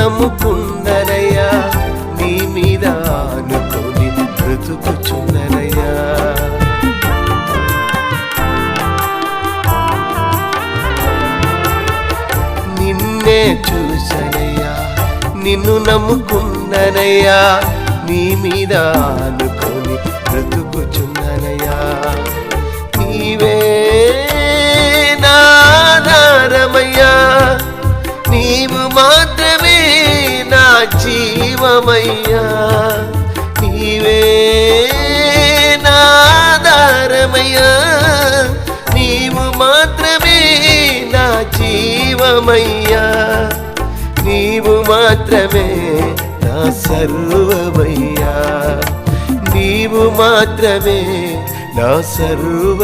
నమ్ముకున్ననయ్యా, నీ మీద ఆనుకొని బ్రతుకుచున్ననయ్యా. నిన్నే చూసనయ్యా, నిన్ను నమ్ముకున్ననయ్యా, నీ మీద ఆనుకొని బ్రతుకుచున్ననయ్యా. నీవే నా ఆధారమయ్యా, నీవు మాత్రమే నా జీవమయ్యా. నీవే నా ఆధారమయ్యా, నీవు మాత్రమే నా జీవమయ్యా. నీవు మాత్రమే నా సర్వమయ్యా, నీవు మాత్రమే నా సర్వ